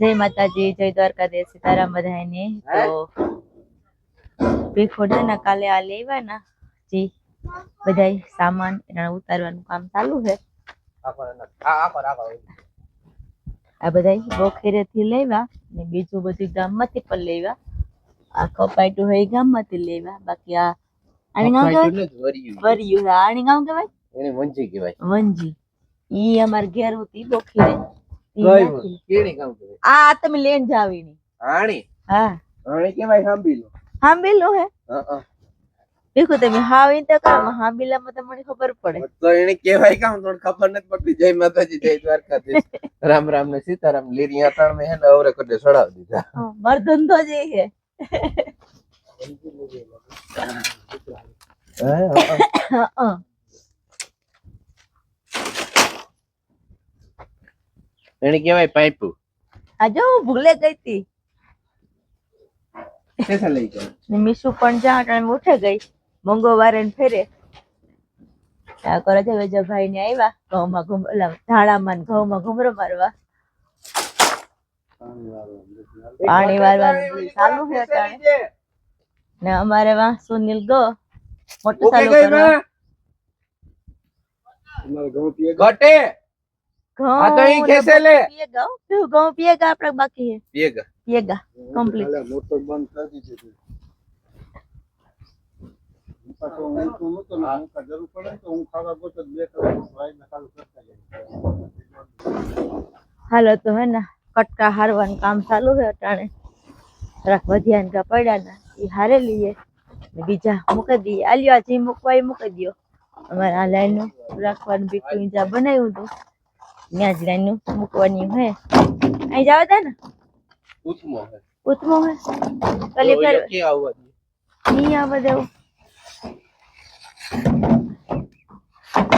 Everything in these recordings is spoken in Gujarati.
જય માતાજી, જય દ્વારકાધીશ, સીતારામ બધાને। તો ભીખોડ છે ને કાલે આ લેવાના જી બધાય સામાન એના ઉતારવાનું કામ ચાલુ છે। આ બધાય બોખેરેથી લેવા ને બીજું બધું ગામમાંથી પણ લેવા। આ કપાટું હોય ગામમાંથી લેવા, બાકી આ આની ગામ વરિયું આની ગામ કહેવાય એને વંજી કહેવાય। વંજી ઈ અમાર ઘેર હતી બોખેરે કેણી ગામ કહેવાય। આ તમે લેન જાવી ની આણી હા આણી કેવાય હાંબીલો હાંબીલો હે હા देखो તમે હાવ ઈ તો કામ હાંબીલામાં તમને ખબર પડે તો એને કેવાય કામ તો ખબર નથી પડતી। જય માતાજી, જય દ્વારકાધીશ, રાम राम ने सीताराम लेरिया ताण में है ने औरे कटे सड़ाव दीधा मर्दन तो जे है એને કેવાય પાઇપુ। આ જો ભૂલે ગઈ તી कैसा लई गई निमिषु पण जा टाइम उठे गई मंगोवारे ने फेरे आ करे जे वेज भाई ने आव्या घऊमा घुमला ढाळाમાં ઘઉંમાં ઘુમરો મારવા પાણી વાળવાનું ચાલુ છે તાણે ને અમારે વા સુનિલ ગો મોટો ચાલુ કરવા અમારે ઘઉં પીએ ઘટે ઘઉં આ તો ઈ कैसे ले पिएगा क्यों घऊं पिएगा આપણે બાકી है पिएगा कंप्लीट मोटर बंद कर दीजिए तो मैं तो ना का जरूर पड़े तो હું ખાવા ગોતો બે કલાક ભાઈ ને ચાલુ કરતા હાલો તો હે ને કટકા હારવાનું કામ ચાલુ છે અટાણે રાખ વધ્યાન કા પડ્યા ના ઈ હારે લઈએ ને બીજા મૂકી દઈએ આલ્યો જી મૂકવાય મૂકી દયો અમારે આ લાઈન નું રાખવાનું બીકું જા બનાવ્યું હતું ત્યાં જ લાઈન નું મૂકવાની હે અહીં જાવ તા ને ઉતમો હે કલી ફેર કે આવવા દે નહીં આવવા દેવું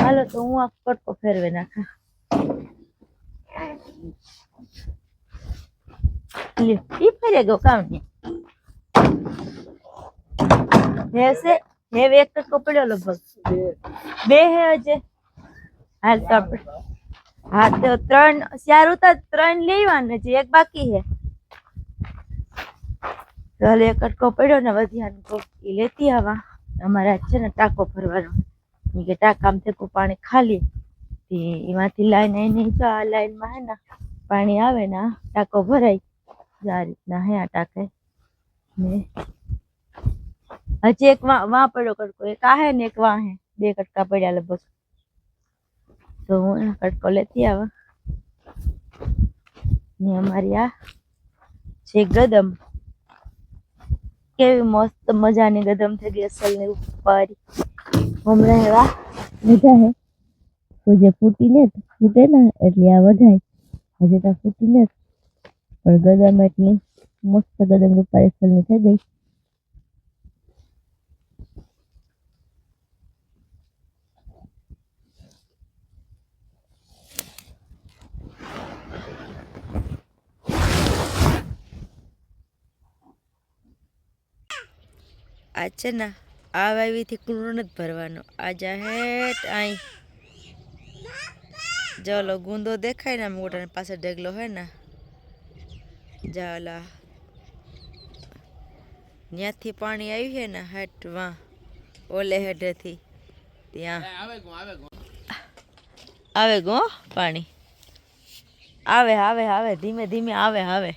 હાલો તો હું આ કટકો ફેરવે નાખા લે ઈ ફેરે ગયો કામ ને જैसे હે એક કટકો પડ્યો લગભગ બે હે અજે હાલ તો હા તો ત્રણ ચાર ઉતા ત્રણ લેવાના છે એક બાકી હે ચાલ એક કટકો પડ્યો ને વધ્યાનું તો ઈ લેતી આવા અમારા છે ને ટાંકો ભરવાનો કે ટાંકામાં થેકું પાણી ખાલી એમાંથી લાઈન આવીને જો આ લાઈનમાં હે ને પાણી આવે ને ટાંકો ભરાય આ રીતના હે આ ટાંકે ને હજી એક વાં પડ્યો કટકો એક આ હે ને એક વાં હે બે કટકા પડ્યા લગભગ તો હું કટકો લેતી આવા ને અમારી આ છે ગદમ કેવી મસ્ત મજાની ગદમ થઈ ગઈ અસલ ની ઉપર હમણાં એવા મજા હે કોઈ જે ફૂટી ને ફૂટે ને એટલે આ વઢાય હજી તો ફૂટી ને પણ ગદમ એટલી મસ્ત ગદમ ઉપર અસલ ની થઈ ગઈ આ છે ને આ વાવીથી કુંડો નથી ભરવાનો આ જાહેટ અહીં ચાલો ગુંદો દેખાય ને મોટા પાસે ઢગલો હોય ને જાલા ત્યાંથી પાણી આવ્યું છે ને હટવા ઓલે હેઠેથી ત્યાં આવે ગો પાણી આવે આવે આવે ધીમે ધીમે આવે આવે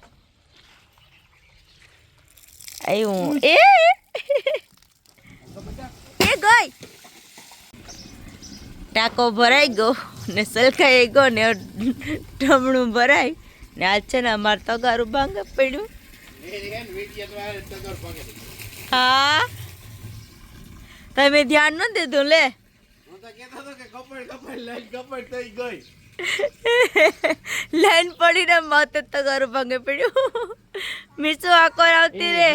આવ્યું એ ગઈ ટાંકો ભરાઈ ગયો ને સલખાઈ ગયો ને ઢમણું ભરાય ને આજ છે ને અમારે તગારું ભાંગે પડ્યું હા તમે ધ્યાન ન દીધું લે લાઈન પડીને માથે તગારું ભાંગે પડ્યું મીસું આકોર આવતી રે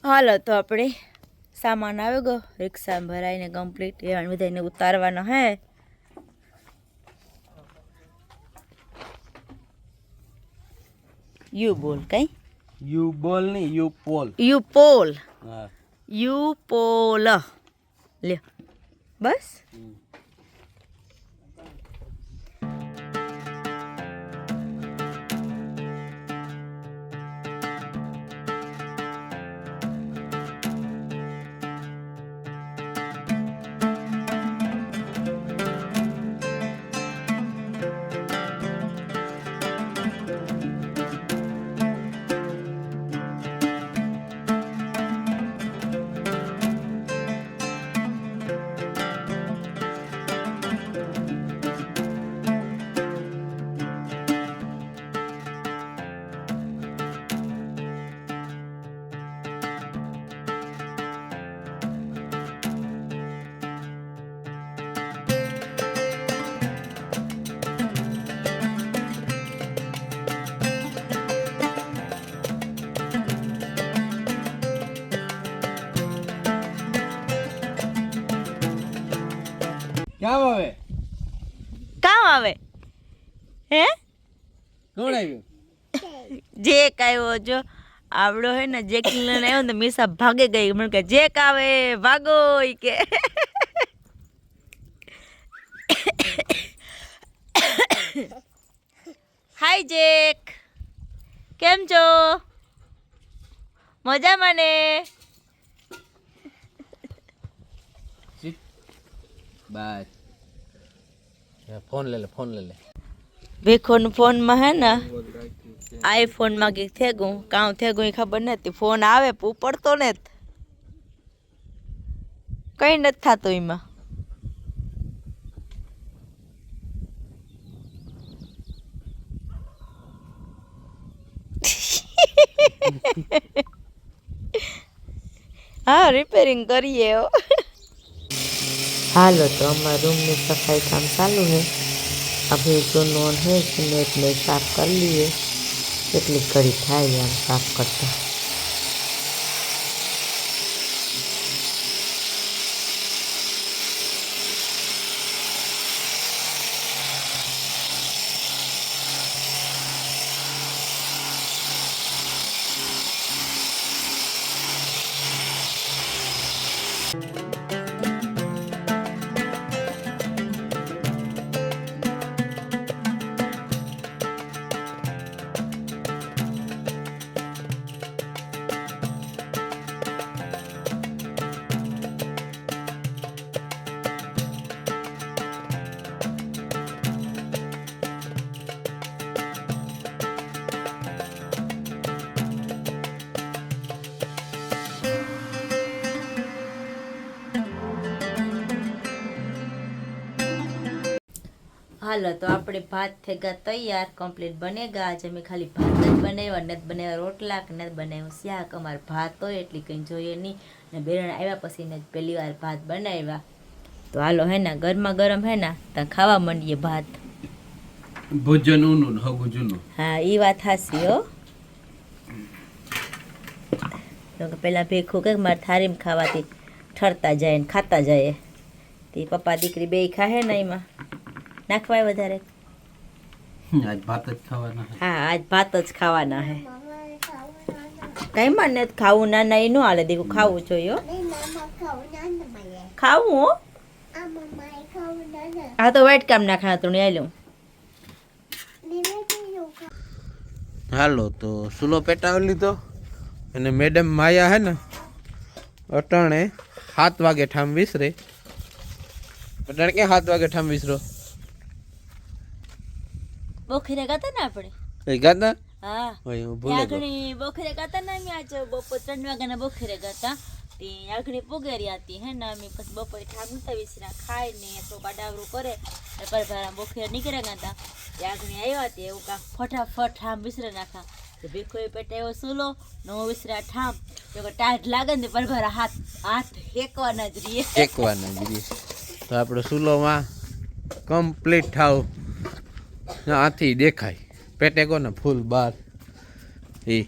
હાલો તો આપણે સામાન આવી ગયો રિક્ષામાં ભરાઈને કમ્પ્લીટ એ બધાને ઉતારવાનો હે યુ બોલ કઈ યુ બોલ નહીં યુ પોલ હા યુ પોલ લે બસ આવે હે કોણ આવ્યું જેક આવ્યો જો આવડો હે ને જેક લઈને આવ્યો ને મીસા ભાગે ગઈ મને કે જેક આવે ભાગો ઈ કે હાય જેક કેમ છો મજામાં ને બસ ફોન લે લે ભીખોન ફોનમાં હે ને આઈફોનમાં કંઈક થઈ ગયું કામ થઈ ગયું એ ખબર નથી ફોન આવે પડતો ને કઈ નથી થતું એમાં હા રિપેરિંગ કરીએ હાલો તો અમારા રૂમની સફाई काम चालू है अभी दोनों है सिमेंट में साफ कर लिए કેટલી કડી થાય આમ સાફ કરતા હાલો તો આપણે ભાત થઈ ગયા તૈયાર કમ્પ્લીટ બનેગા આજે મેં ખાલી ભાત જ બનાવ્યા નથી બનાવ્યા રોટલા કે નથી બનાવ્યું શાક અમારે ભાત હોય એટલી કંઈ જોઈએ નહીં ને બેરણ આવ્યા પછી ને પહેલી વાર ભાત બનાવ્યા તો હાલો હે ને ગરમા ગરમ હે ને ત્યાં ખાવા માંડીએ ભાત ભોજન ઊનું હગું જૂનું હા એ વાત હાસી હો તો પેલા ભેખું કે મારે થારીમાં ખાવાથી ઠરતા જાય ને ખાતા જાય તે પપ્પા દીકરી બે ખાહે ને એમાં નાખવાય વધારે આજ ભાત જ ખાવાના હા આજ ભાત જ ખાવાના હે કઈ માં ને ખાવું ના ના એ નો હાલે દેખું ખાવું જોઈએ ખાવું હો હા તો વાઈટ કામ નાખા તો લઈ લઉં હાલો તો સુલો પેટાવી લીધો અને મેડમ માયા હે ને અટાણે 7 વાગે ઠામ વિસરે અટાણે કે 7 વાગે ઠામ વિસરો બોખરે ગાતા ને આપણે કઈ ગાતા હા ઓય હું ભૂલે ગયો આગણી બોખરે ગાતા ને અમે આજ બપોર 3 વાગ્યાના બોખરે ગાતા તે આગણી પુગેરી હતી હે ને અમે પછી બપોરે ઠામ નતા વિસરા ખાઈ ને તો કાડાવરું કરે ને પરભારા બોખરે નીકળે ગાતા તે આગણી આવ્યા તે એવું કા ફટાફટ ઠામ વિસરે નાખા તો ભીખોએ પેટાયો સુલો નો વિસરા ઠામ તો ટાઢ લાગે ને પરભારા હાથ હેકવાના જ રીએ તો આપણો સુલોમાં કમ્પ્લીટ થાવ આથી દેખાય પેટે કોને ફૂલ બાર એ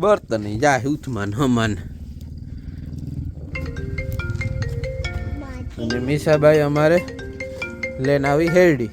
બર્તન જાય ઉથમાન હમાન અને મીસાબાઈ અમારે લઈને આવી હેરડી